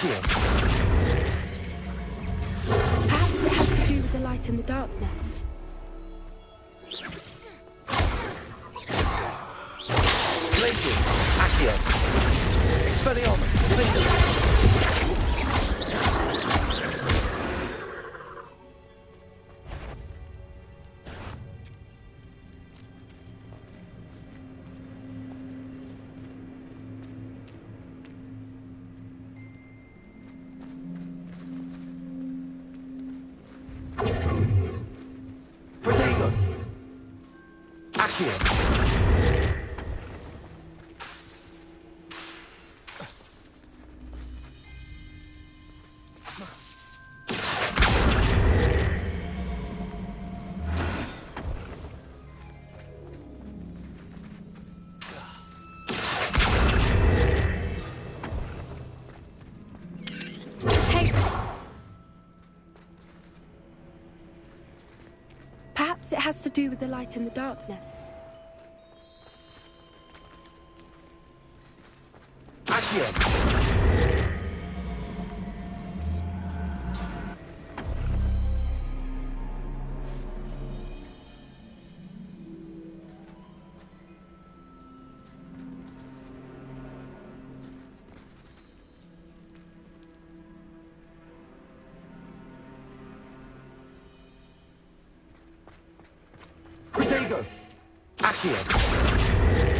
Perhaps it has to do with the light and the darkness. Glacius, Accio. Expelliarmus, Fingers. Protego. Accio. Perhaps it has to do with the light and the darkness. Accio. Protego. Accio.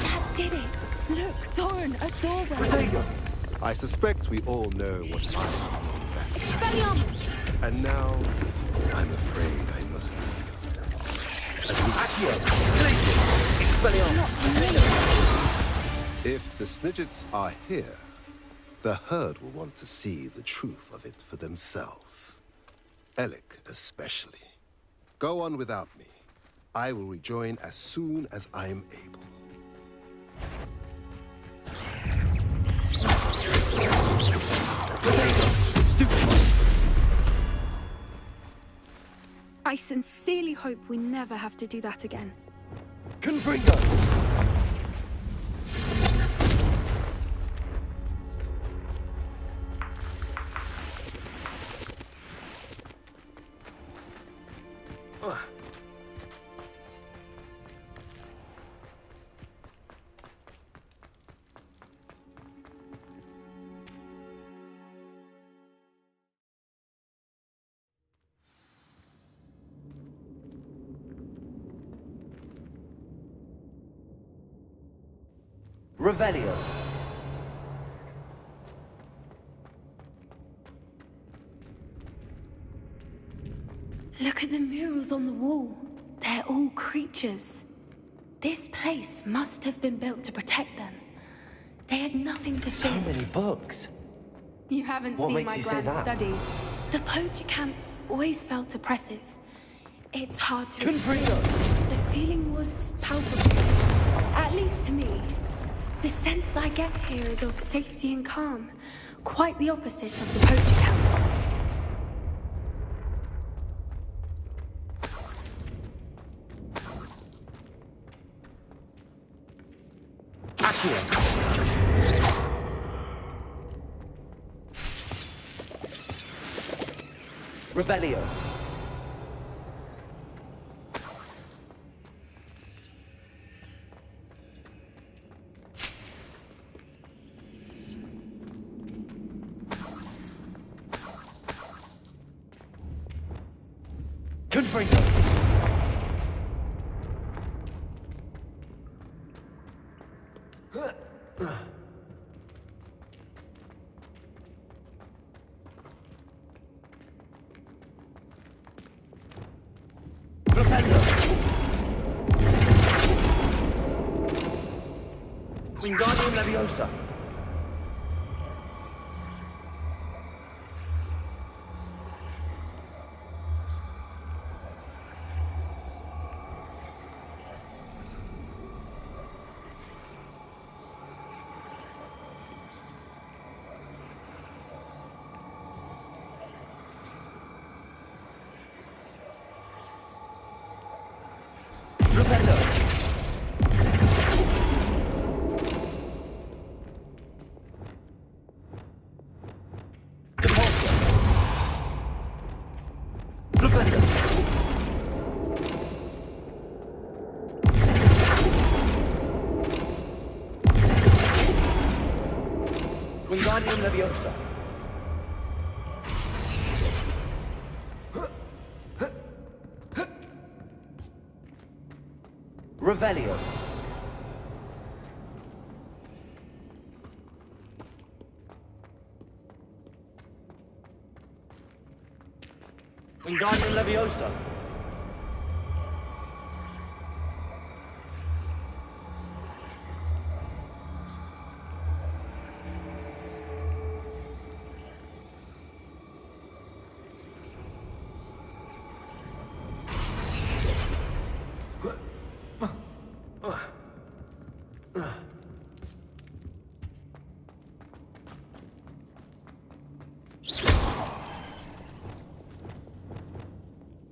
That did it! Look, Doran, a doorway! Protego. I suspect we all know what lies beyond that. Expelliarmus! And now, I'm afraid I must leave you. At least, Accio. Glacius, Expelliarmus. if the Snidgets are here, the herd will want to see the truth of it for themselves. Alec especially. Go on without me. I will rejoin as soon as I'm able. I sincerely hope we never have to do that again. Confringo. Revelio. Look at the murals on the wall. They're all creatures. This place must have been built to protect them. They had nothing to So fear. many books. You haven't What seen makes my you say grand that? study. The poacher camps always felt oppressive. It's hard to Confringo. The feeling was palpable, at least to me. The sense I get here is of safety and calm, quite the opposite of the poacher camps. Accio. Revelio. Confringo. Flipendo. Wingardium Leviosa. Rependo. Repulsor. Rependo. Wingardium Leviosa. Revelio. Wingardium Leviosa.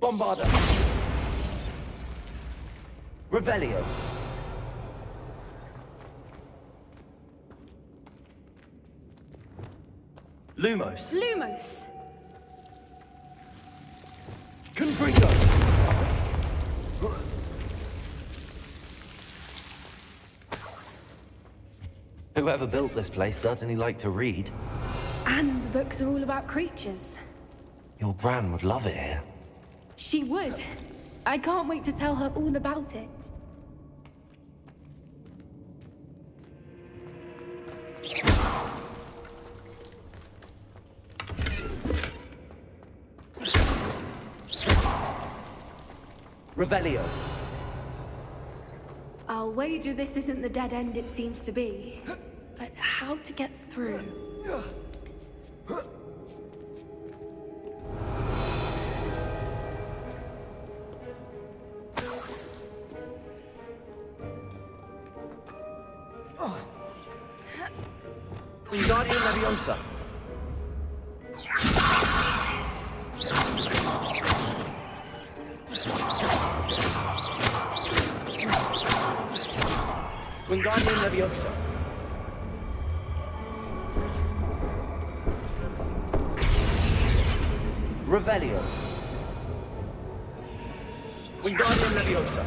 Bombarda. Revelio. Lumos. Lumos! Confringo. Whoever built this place certainly liked to read. And the books are all about creatures. Your gran would love it here. She would. I can't wait to tell her all about it. Revelio. I'll wager this isn't the dead end it seems to be. But how to get through? Wingardium Leviosa. Wingardium Leviosa. Revelio. Wingardium Leviosa.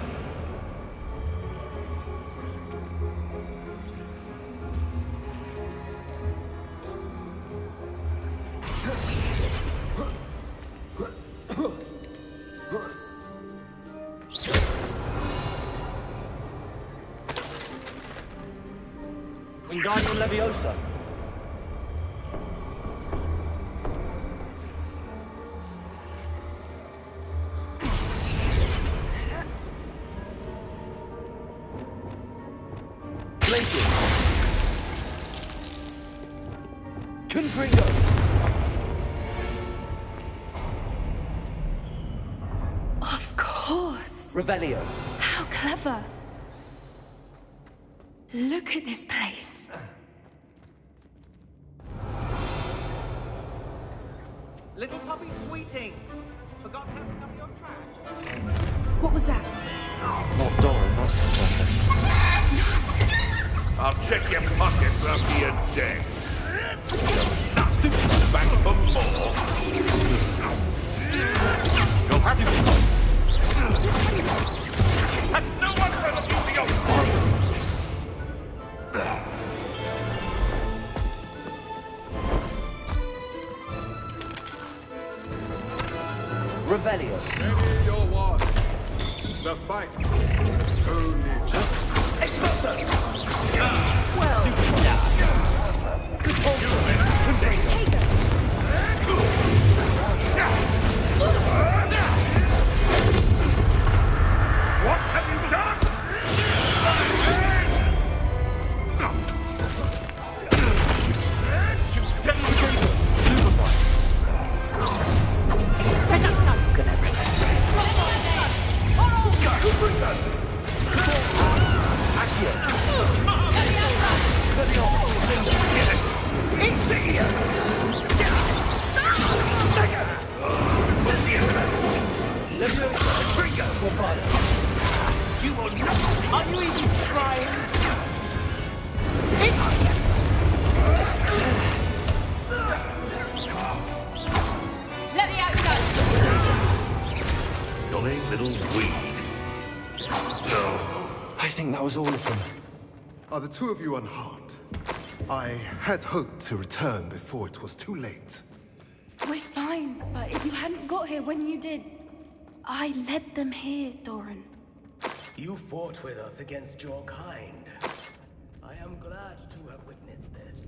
Wingardium Leviosa. Glacius. Confringo. Of course! Revelio. How clever! Look at this place. Little puppy squeating. Forgot to pick up your trash. What was that? Not Doran, that's for certain. I'll check your pockets after you're dead. Back for more. You'll have to. Has no one heard of your Revelio. Ready your war. The fight is only just. Expulso. Well. Repulsor. Confringo. What have you done? Accio. think that was all of them. Are the two of you unharmed? I had hoped to return before it was too late. We're fine, but if you hadn't got here when you did, I led them here, Doran. You fought with us against your kind. I am glad to have witnessed this.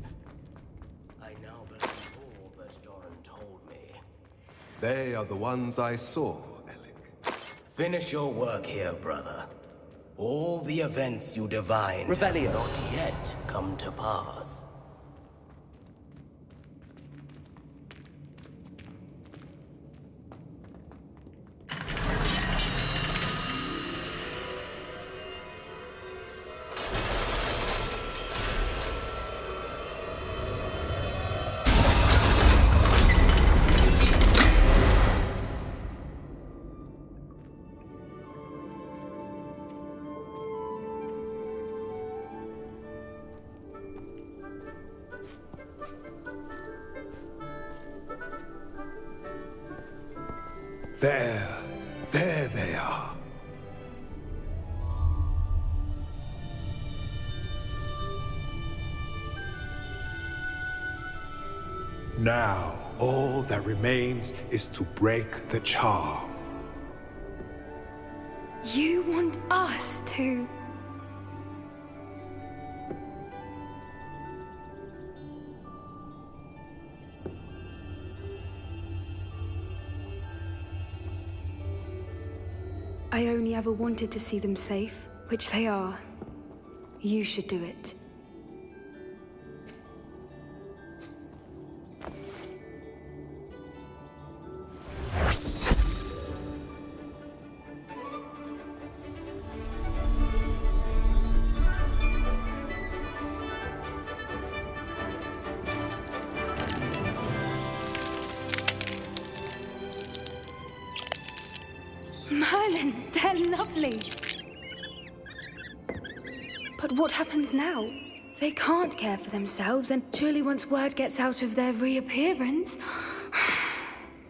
I now believe all that Doran told me. They are the ones I saw, Alec. Finish your work here, brother. All the events you divined Revelio. have not yet come to pass. There they are. Now, all that remains is to break the charm. You want us to... I only ever wanted to see them safe, which they are. You should do it. Merlin, they're lovely. But what happens now? They can't care for themselves, and surely once word gets out of their reappearance...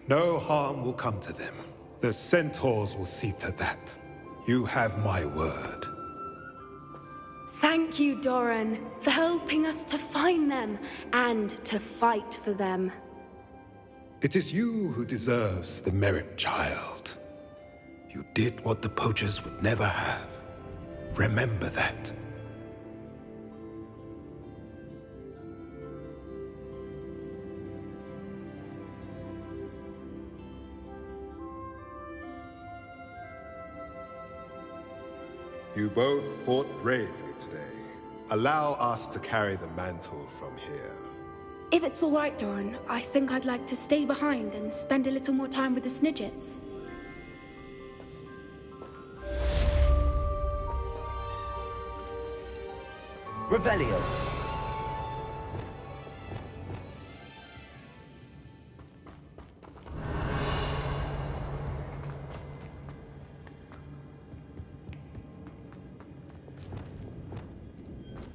No harm will come to them. The centaurs will see to that. You have my word. Thank you, Doran, for helping us to find them and to fight for them. It is you who deserves the merit, child. You did what the poachers would never have. Remember that. You both fought bravely today. Allow us to carry the mantle from here. If it's all right, Doran, I think I'd like to stay behind and spend a little more time with the Snidgets. Revelio.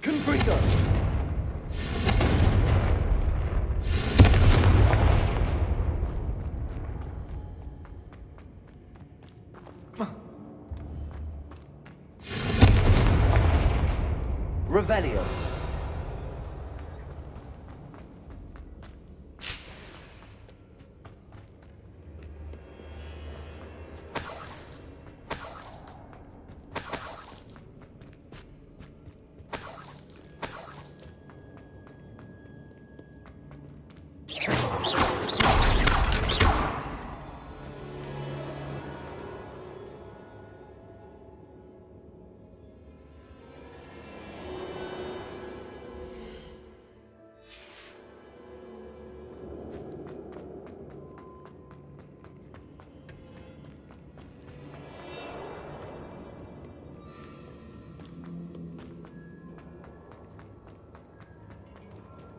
Gryffindor. Revelio.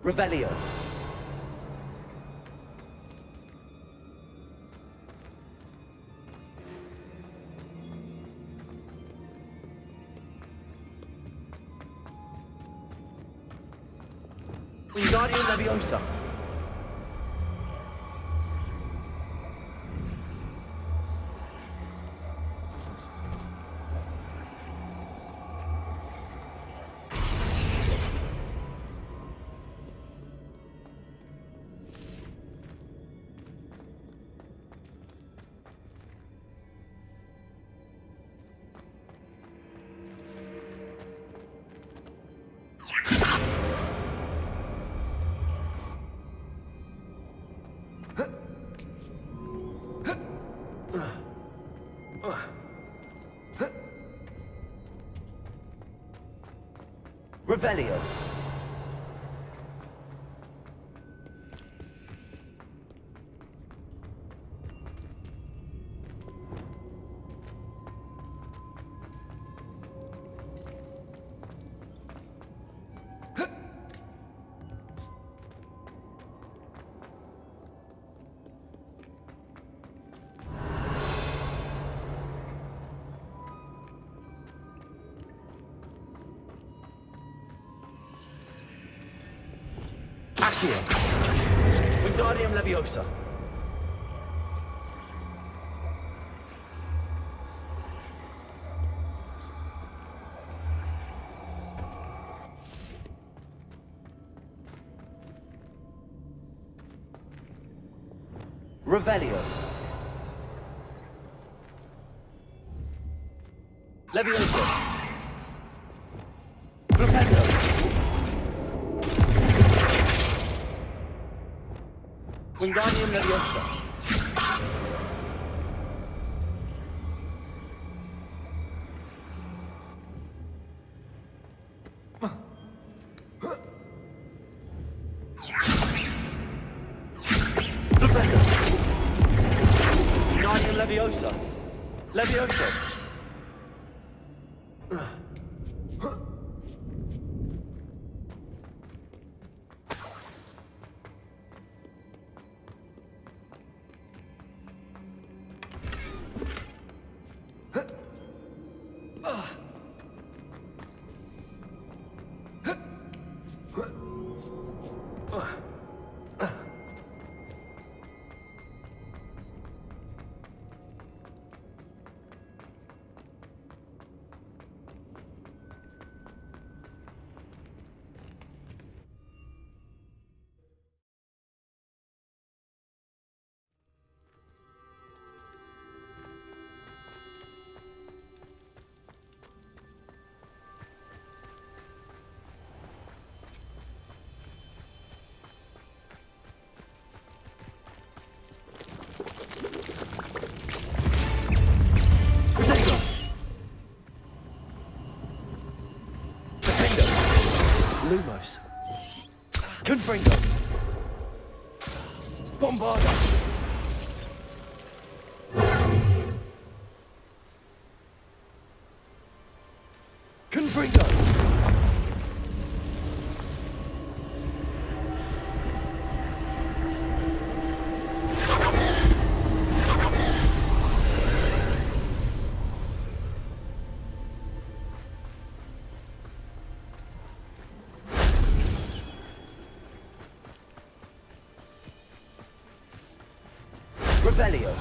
Revelio. Wingardium Leviosa. Revelio. Accio. Wingardium Leviosa. Revelio. Leviosa. Flipendo. Wingardium Leviosa. Flipendo. Wingardium Leviosa. Leviosa. Lumos. Confringo. Bombarda. Confringo. Revelio.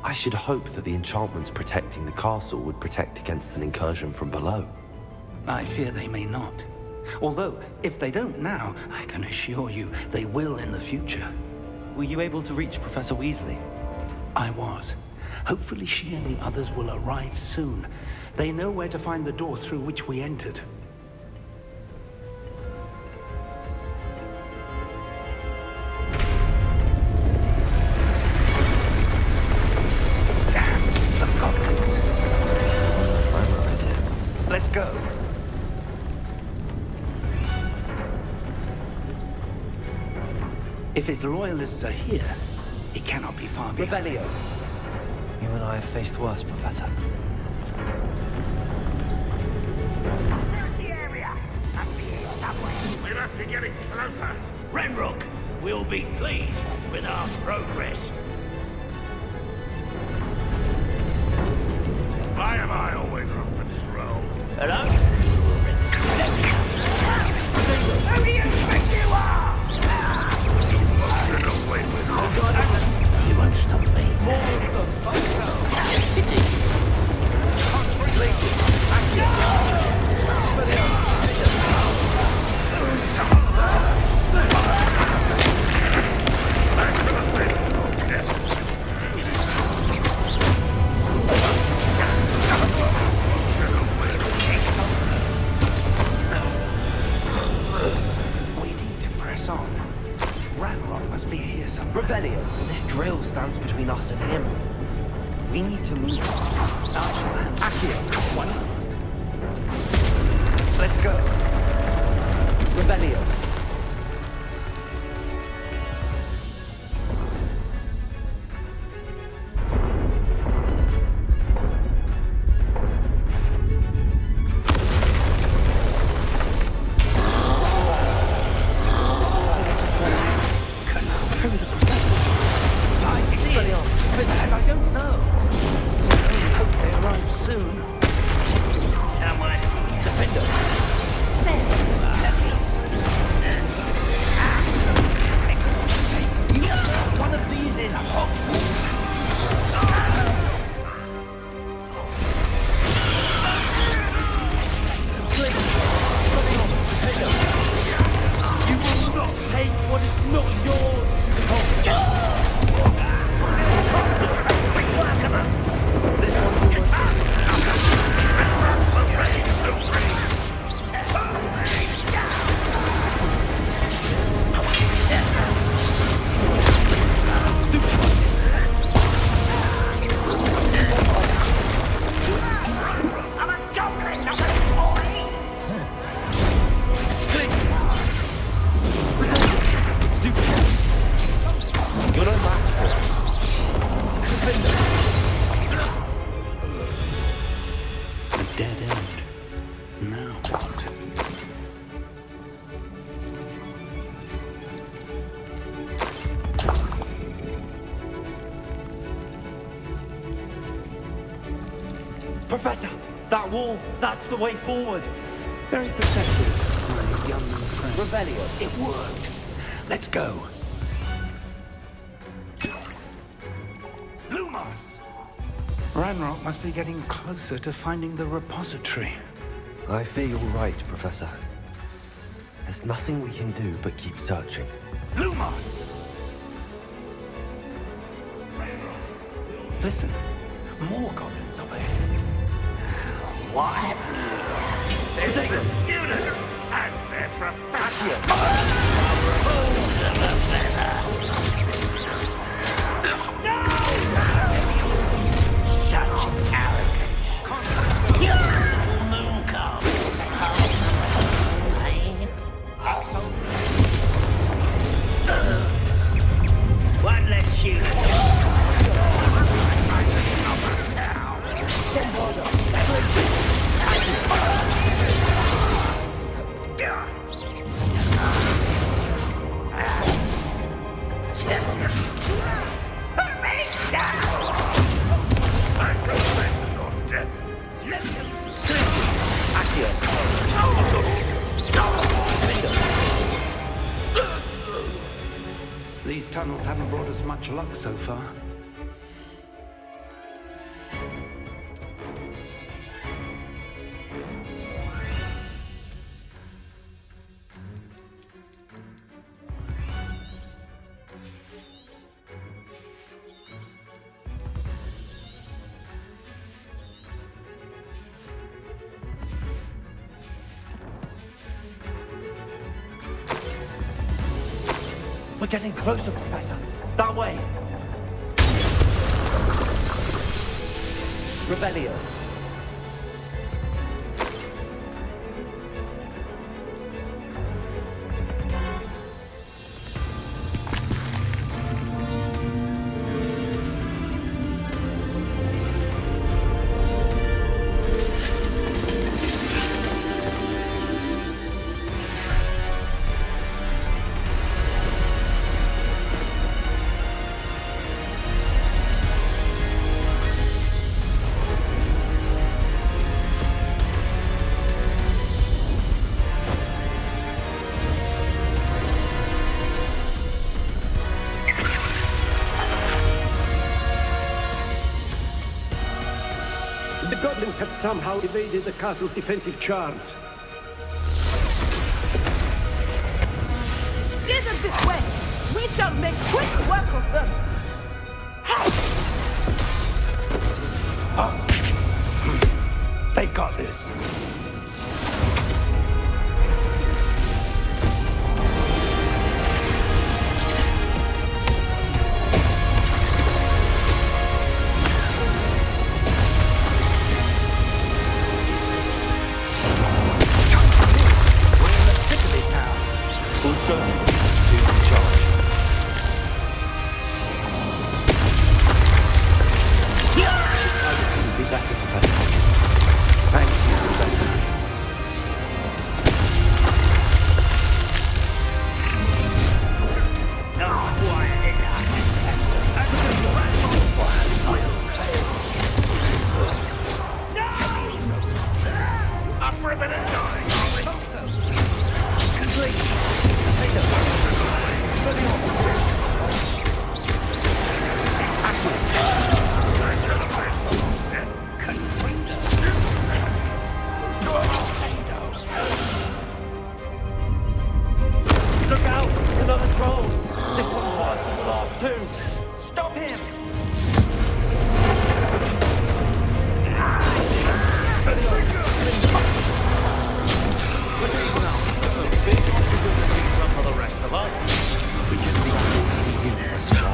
I should hope that the enchantments protecting the castle would protect against an incursion from below. I fear they may not. Although, if they don't now, I can assure you they will in the future. Were you able to reach Professor Weasley? I was. Hopefully she and the others will arrive soon. They know where to find the door through which we entered. Damn, the goblins. Fran is here. Let's go. If his loyalists are here, he cannot be far behind. Revelio. You and I have faced worse, Professor. We must be getting closer. Renrock will be pleased with our progress. Why am I always on patrol? Hello? Who do you think you are? Get away with it. You won't stop me. We need to press on. Ranrock must be here somewhere. Revelio. This drill stands between us and him. We need to move. Accio, one moment. Let's go. Revelio. I don't know. I hope they arrive soon. Someone. Defender. One of these in Hogwarts. You will not take what is not yours. This one's almost I'm a goblin, not a toy! You're no match for us. A dead end. Now what? Professor, that wall, that's the way forward. Very perceptive, my young friend. Revelio. It worked. Let's go. Lumos! Ranrock must be getting closer to finding the repository. I fear you're right, Professor. There's nothing we can do but keep searching. Lumos! Listen, more goblins up ahead. What? They're the students and their professor. Such arrogance. Moon comes. One less shoot. I suspect your death. These tunnels haven't brought us much luck so far. We're getting closer, Professor. That way. Rebellion. The goblins have somehow evaded the castle's defensive charms. Steer them this way! We shall make quick work of them! They got this. Full service. Two in charge. I couldn't be better, Professor. Thank you, Professor. Up for a bit of dying. Look out! Another troll! This one's worse than the last two! Stop him! But even now, there's a big contributor to do some for the rest of us. We can be you, Professor.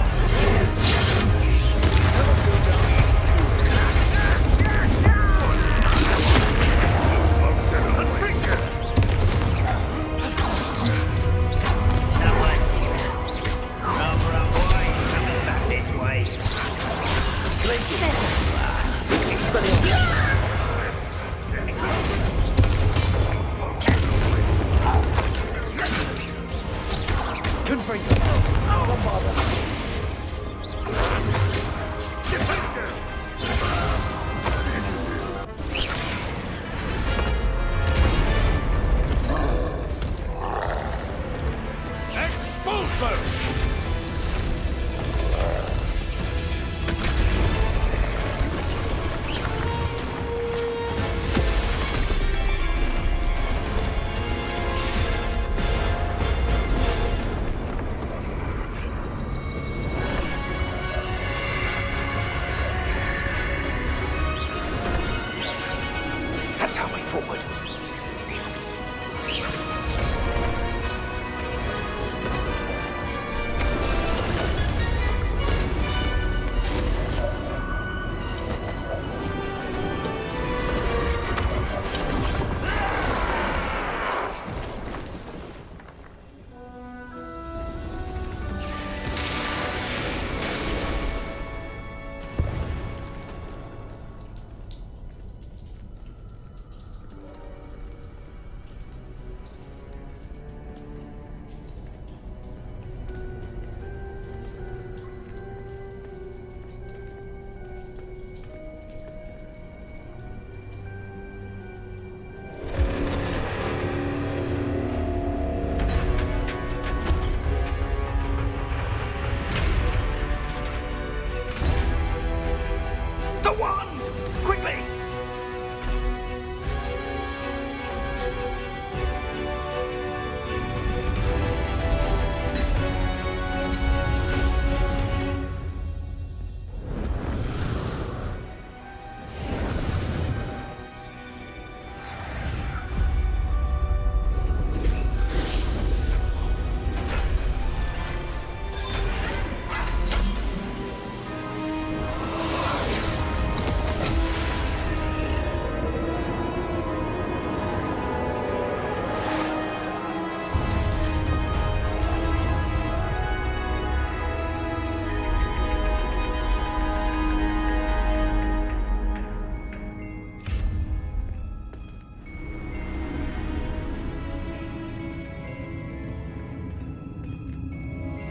That's our way forward.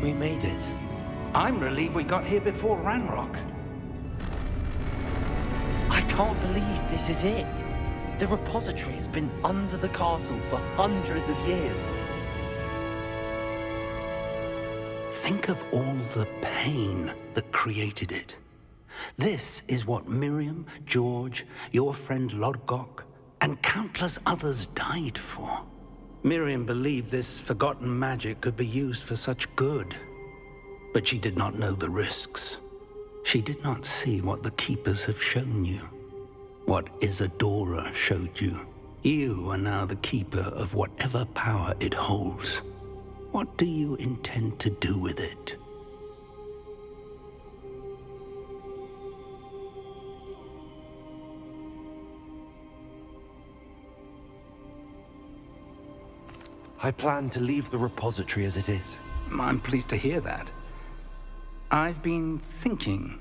We made it. I'm relieved we got here before Ranrock. I can't believe this is it. The repository has been under the castle for hundreds of years. Think of all the pain that created it. This is what Miriam, George, your friend Lodgok, and countless others died for. Miriam believed this forgotten magic could be used for such good. But she did not know the risks. She did not see what the Keepers have shown you. What Isadora showed you. You are now the Keeper of whatever power it holds. What do you intend to do with it? I plan to leave the repository as it is. I'm pleased to hear that. I've been thinking.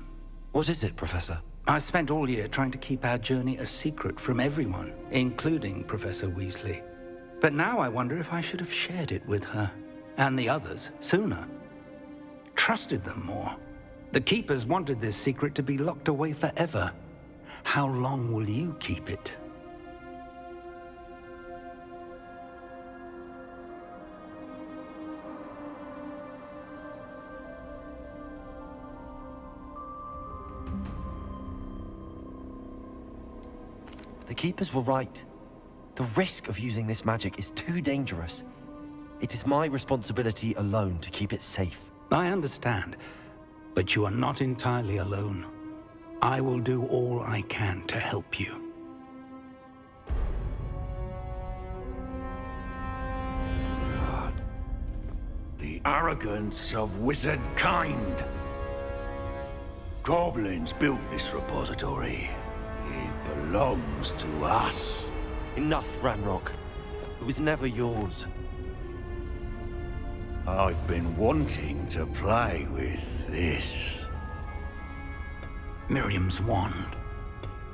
What is it, Professor? I spent all year trying to keep our journey a secret from everyone, including Professor Weasley. But now I wonder if I should have shared it with her, and the others, sooner. Trusted them more. The Keepers wanted this secret to be locked away forever. How long will you keep it? The Keepers were right. The risk of using this magic is too dangerous. It is my responsibility alone to keep it safe. I understand, but you are not entirely alone. I will do all I can to help you. The arrogance of wizard kind. Goblins built this repository. It belongs to us. Enough, Ranrock. It was never yours. I've been wanting to play with this. Miriam's wand.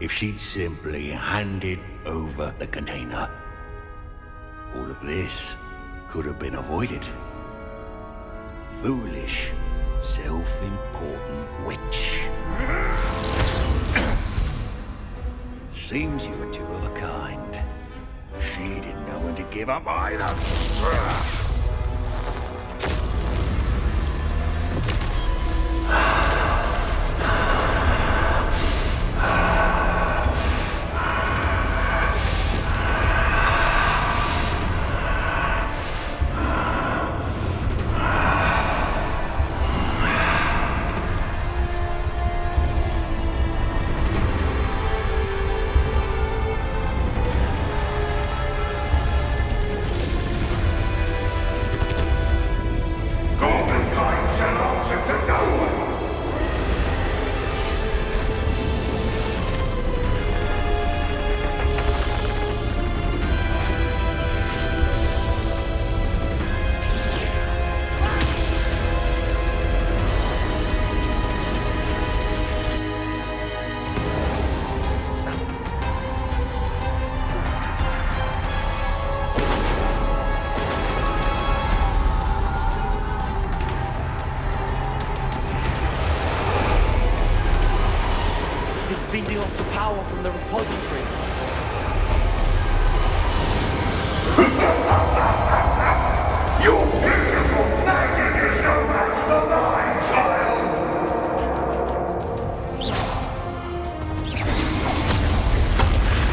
If she'd simply handed over the container, all of this could have been avoided. Foolish, self-important witch. Seems you were two of a kind. She didn't know when to give up either. Feeding off the power from the repository. Your beautiful magic is no match for mine, child!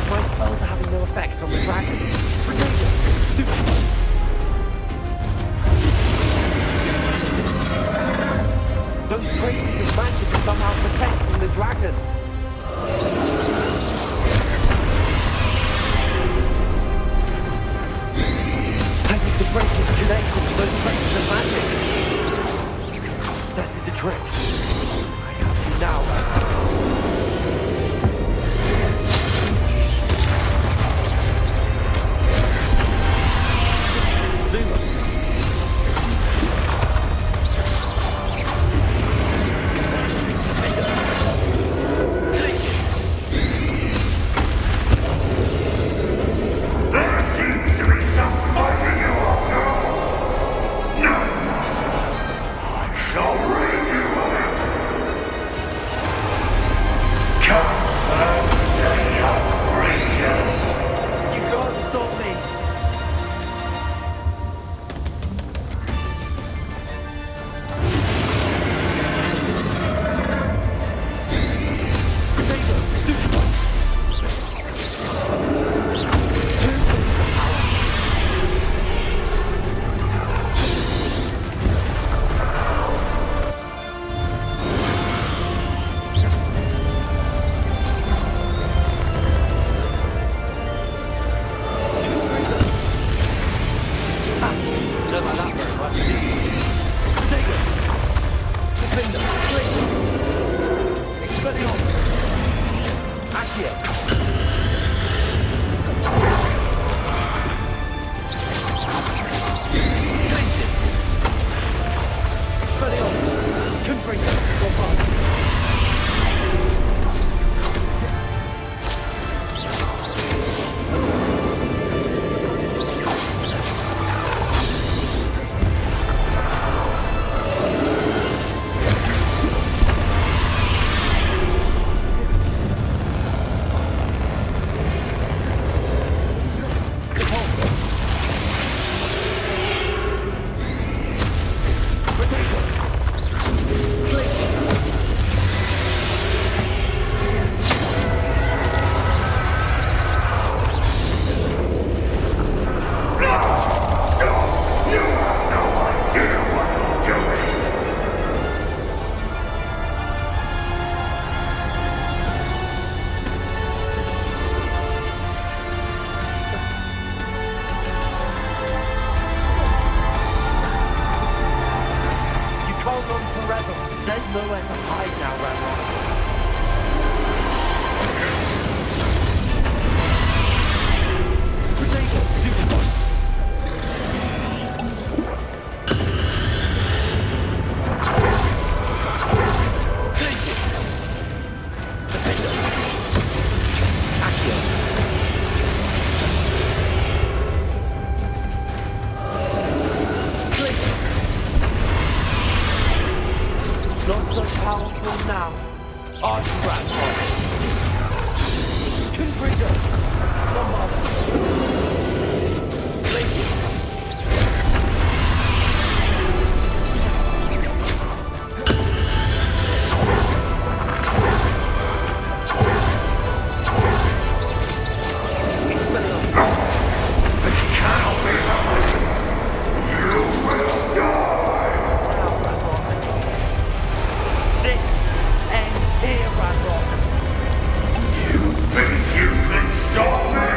My spells are having no effect on the dragon. Stupid. Those traces of magic are somehow protecting the dragon. I need to break the connection to those traces of magic. That did the trick. I have you now. shall rid you of it. Come and say your creature. You can't stop me! Potato! Stupid! Don't like that very much, do you? Potato! Gryffindor! Places! Expelliarmus! Accio! Places! Expelliarmus! Confringo! Go far! There's nowhere to hide now, Ranrock. Potato, Stupid! Places! Defender! Accio! Places! Not so powerful now. I'm Ranrock. Confringo! Lombardo! Places! You think you can stop me?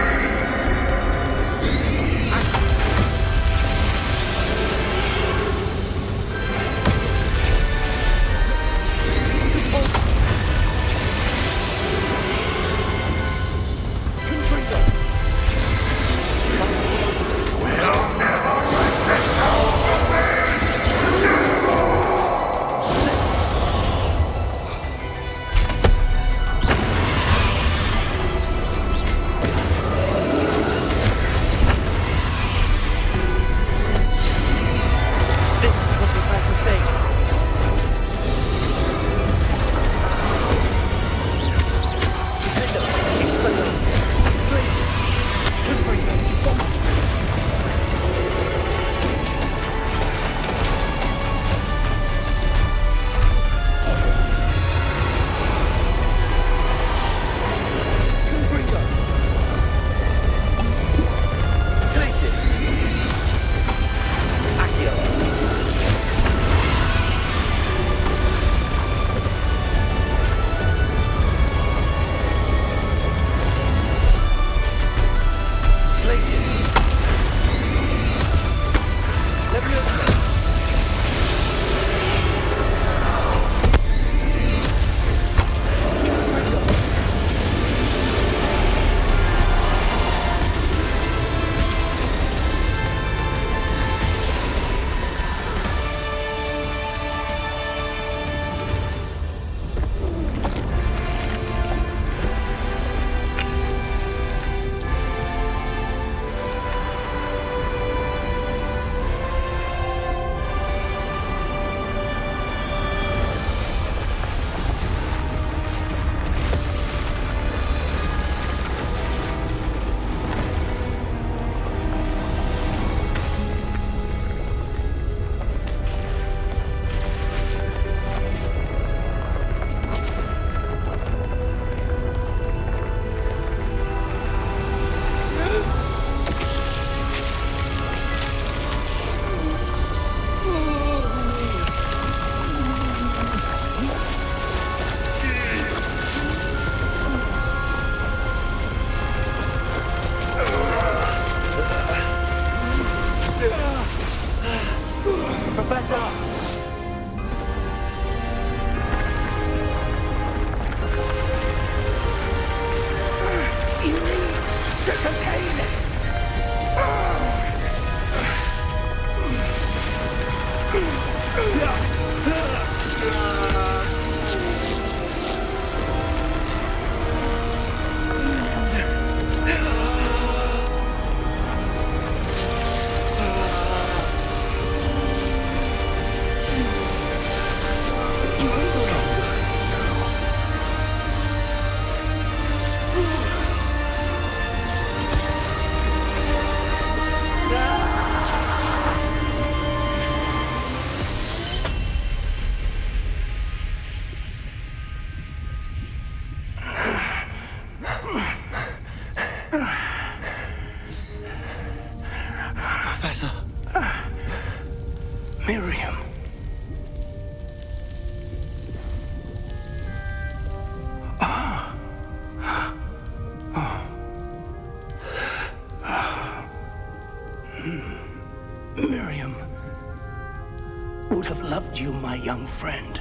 my young friend.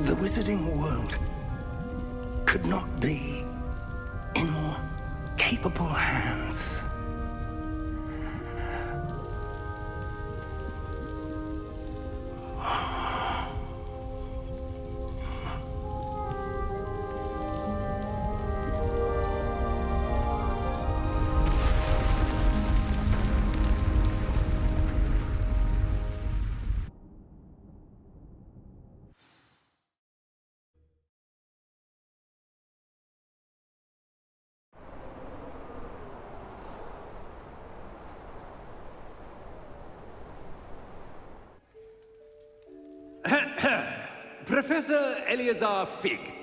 The wizarding world could not be in more capable hands. Professor Eleazar Fig.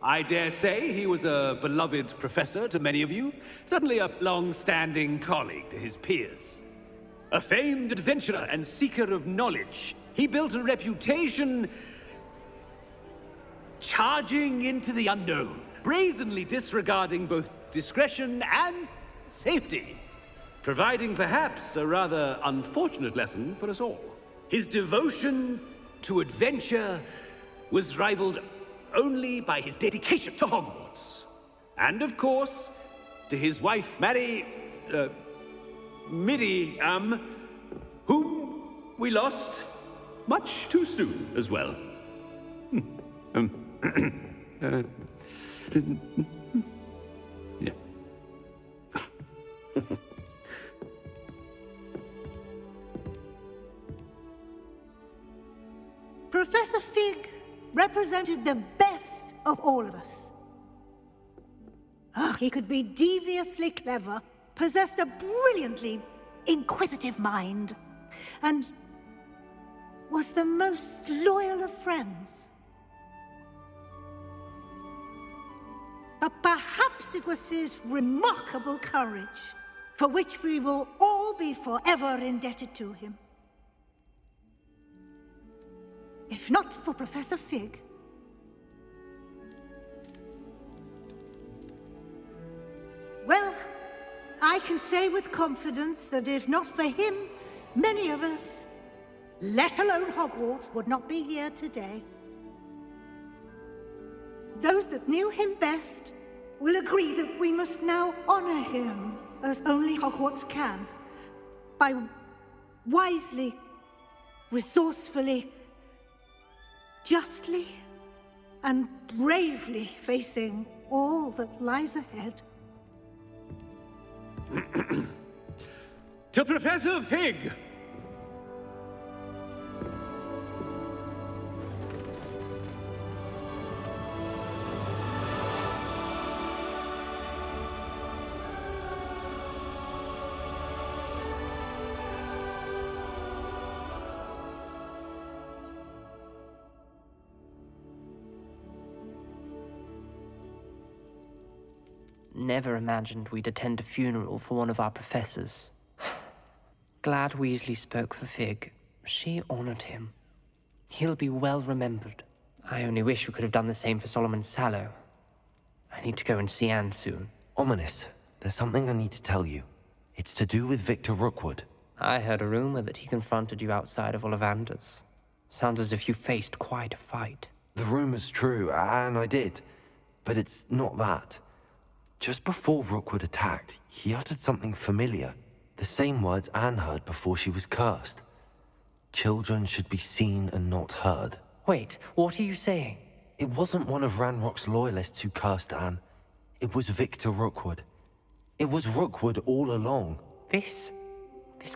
I dare say he was a beloved professor to many of you, certainly a long-standing colleague to his peers. A famed adventurer and seeker of knowledge, he built a reputation charging into the unknown, brazenly disregarding both discretion and safety, providing perhaps a rather unfortunate lesson for us all. His devotion to adventure was rivaled only by his dedication to Hogwarts. And of course, to his wife, Miriam, whom we lost much too soon as well. Yeah. Professor Fig represented the best of all of us. He could be deviously clever, possessed a brilliantly inquisitive mind, and was the most loyal of friends. But perhaps it was his remarkable courage, for which we will all be forever indebted to him. If not for Professor Fig, well, I can say with confidence that if not for him, many of us, let alone Hogwarts, would not be here today. Those that knew him best will agree that we must now honor him as only Hogwarts can, by wisely, resourcefully, justly, and bravely facing all that lies ahead. To Professor Fig! Never imagined we'd attend a funeral for one of our professors. Glad Weasley spoke for Fig. She honored him. He'll be well remembered. I only wish we could have done the same for Solomon Sallow. I need to go and see Anne soon. Ominous, there's something I need to tell you. It's to do with Victor Rookwood. I heard a rumor that he confronted you outside of Ollivander's. Sounds as if you faced quite a fight. The rumor's true, and I did. But it's not that. Just before Rookwood attacked, he uttered something familiar. The same words Anne heard before she was cursed. Children should be seen and not heard. Wait, what are you saying? It wasn't one of Ranrock's loyalists who cursed Anne. It was Victor Rookwood. It was Rookwood all along. This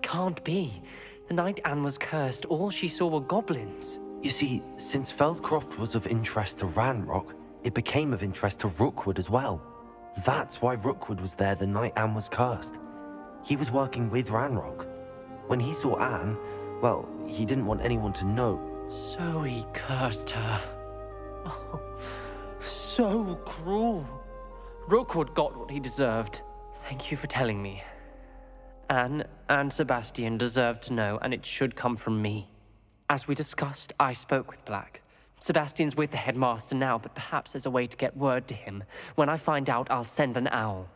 can't be. The night Anne was cursed, all she saw were goblins. You see, since Feldcroft was of interest to Ranrock, it became of interest to Rookwood as well. That's why Rookwood was there the night Anne was cursed. He was working with Ranrock. When he saw Anne, well, he didn't want anyone to know. So he cursed her. Oh, so cruel. Rookwood got what he deserved. Thank you for telling me. Anne and Sebastian deserve to know, and it should come from me. As we discussed, I spoke with Black. Sebastian's with the headmaster now, but perhaps there's a way to get word to him. When I find out, I'll send an owl.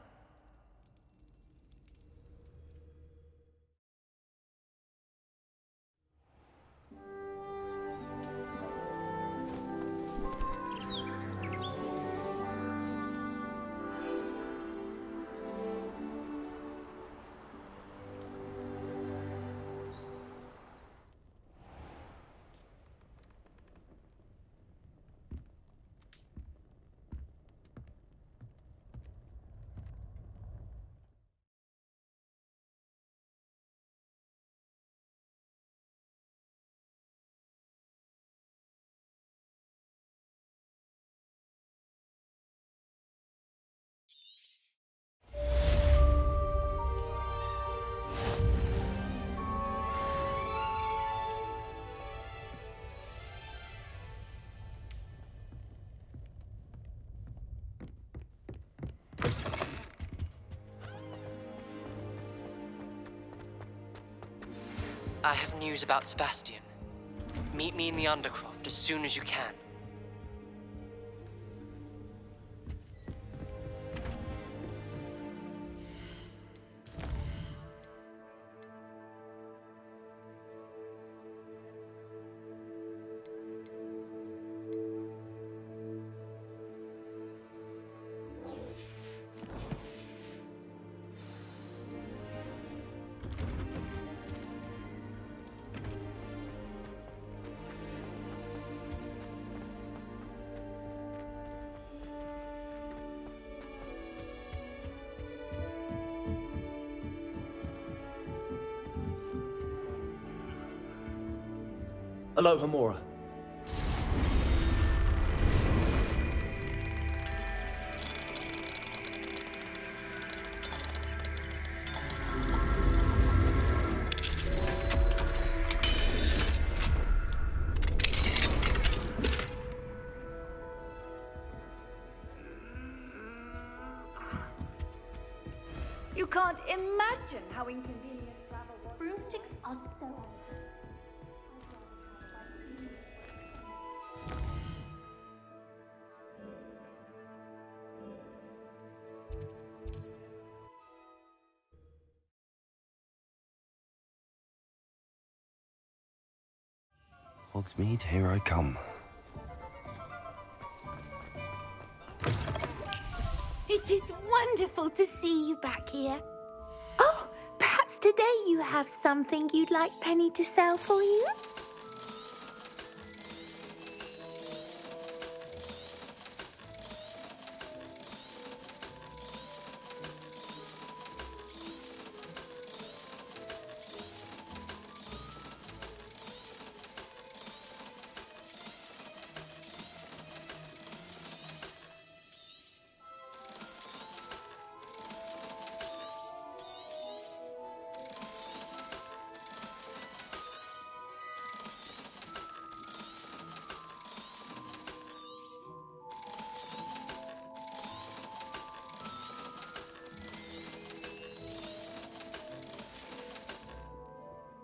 I have news about Sebastian. Meet me in the Undercroft as soon as you can. Aloha, Mora. You can't imagine how inconvenient travel was. Broomsticks are so... Hogsmeade, here I come. It is wonderful to see you back here. Oh, perhaps today you have something you'd like Penny to sell for you?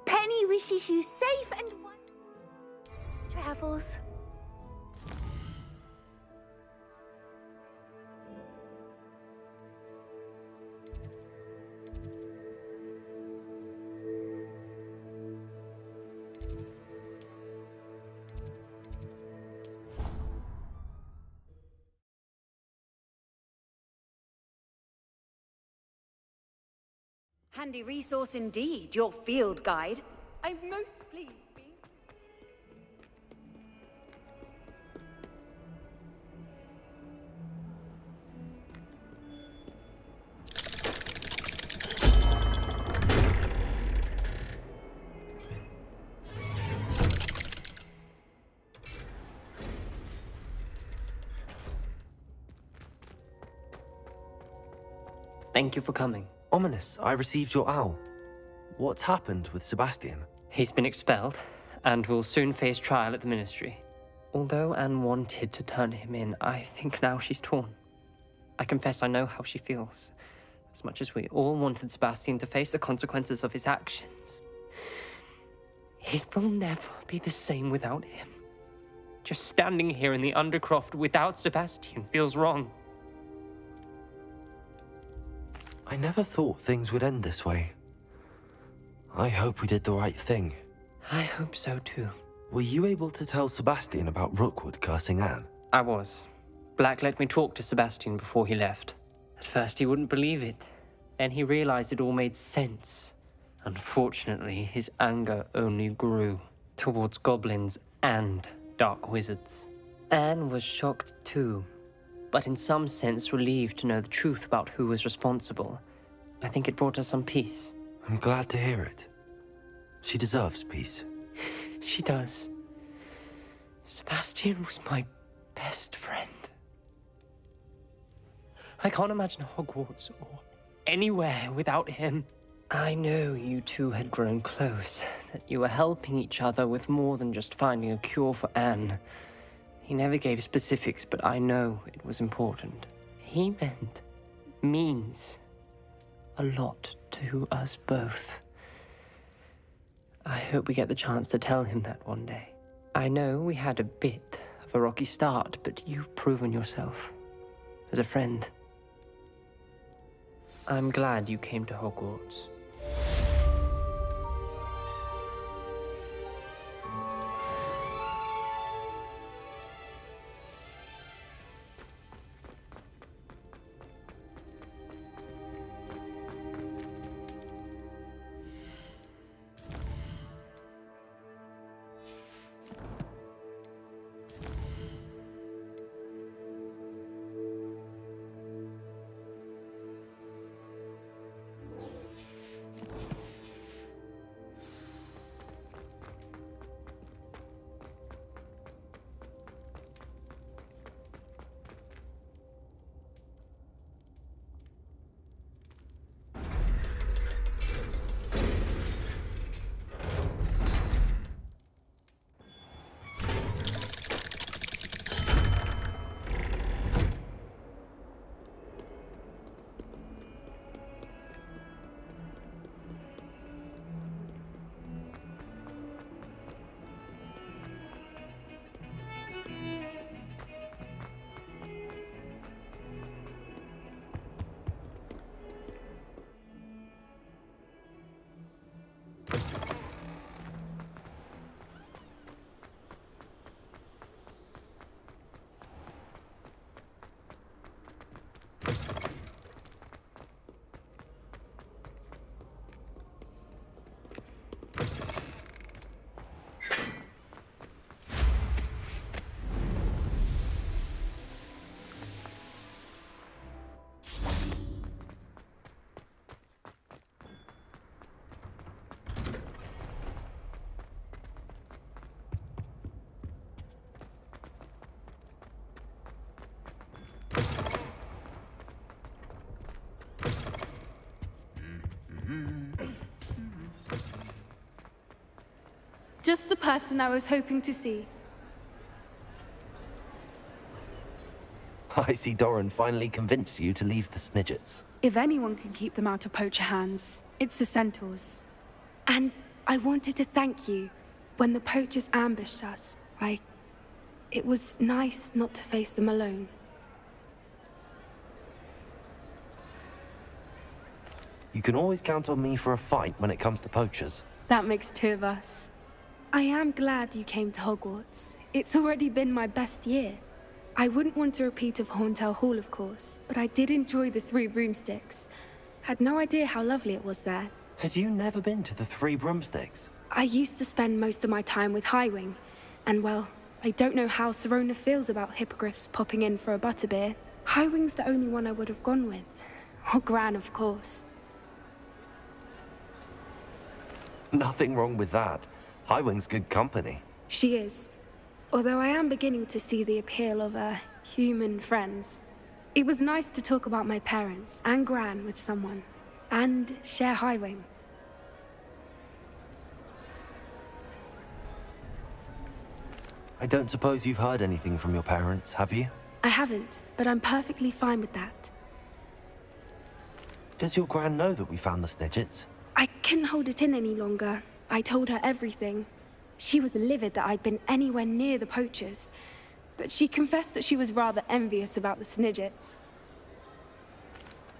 Penny wishes you safe and travels. Handy resource indeed, your field guide. I'm most pleased to be. Thank you for coming. Ominous, I received your owl. What's happened with Sebastian? He's been expelled, and will soon face trial at the Ministry. Although Anne wanted to turn him in, I think now she's torn. I confess I know how she feels. As much as we all wanted Sebastian to face the consequences of his actions. It will never be the same without him. Just standing here in the Undercroft without Sebastian feels wrong. I never thought things would end this way. I hope we did the right thing. I hope so too. Were you able to tell Sebastian about Rookwood cursing Anne? I was. Black let me talk to Sebastian before he left. At first he wouldn't believe it. Then he realized it all made sense. Unfortunately, his anger only grew towards goblins and dark wizards. Anne was shocked too, but in some sense relieved to know the truth about who was responsible. I think it brought her some peace. I'm glad to hear it. She deserves peace. She does. Sebastian was my best friend. I can't imagine Hogwarts or anywhere without him. I know you two had grown close, that you were helping each other with more than just finding a cure for Anne. He never gave specifics, but I know it was important. He means a lot to us both. I hope we get the chance to tell him that one day. I know we had a bit of a rocky start, but you've proven yourself as a friend. I'm glad you came to Hogwarts. Just the person I was hoping to see. I see Doran finally convinced you to leave the Snidgets. If anyone can keep them out of poacher hands, it's the centaurs. And I wanted to thank you. When the poachers ambushed us, it was nice not to face them alone. You can always count on me for a fight when it comes to poachers. That makes two of us. I am glad you came to Hogwarts. It's already been my best year. I wouldn't want a repeat of Horntail Hall, of course, but I did enjoy the Three Broomsticks. Had no idea how lovely it was there. Had you never been to the Three Broomsticks? I used to spend most of my time with Highwing, and well, I don't know how Serona feels about hippogriffs popping in for a butterbeer. Highwing's the only one I would have gone with. Or Gran, of course. Nothing wrong with that. Highwing's good company. She is. Although I am beginning to see the appeal of human friends. It was nice to talk about my parents and Gran with someone. And share Highwing. I don't suppose you've heard anything from your parents, have you? I haven't, but I'm perfectly fine with that. Does your Gran know that we found the Snidgets? I couldn't hold it in any longer. I told her everything. She was livid that I'd been anywhere near the poachers, but she confessed that she was rather envious about the Snidgets.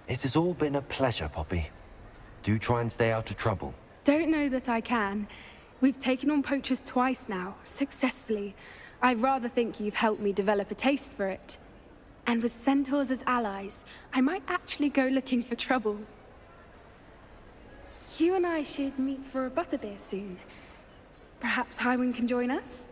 It has all been a pleasure, Poppy. Do try and stay out of trouble. Don't know that I can. We've taken on poachers twice now, successfully. I rather think you've helped me develop a taste for it. And with centaurs as allies, I might actually go looking for trouble. You and I should meet for a butterbeer soon. Perhaps Highwing can join us?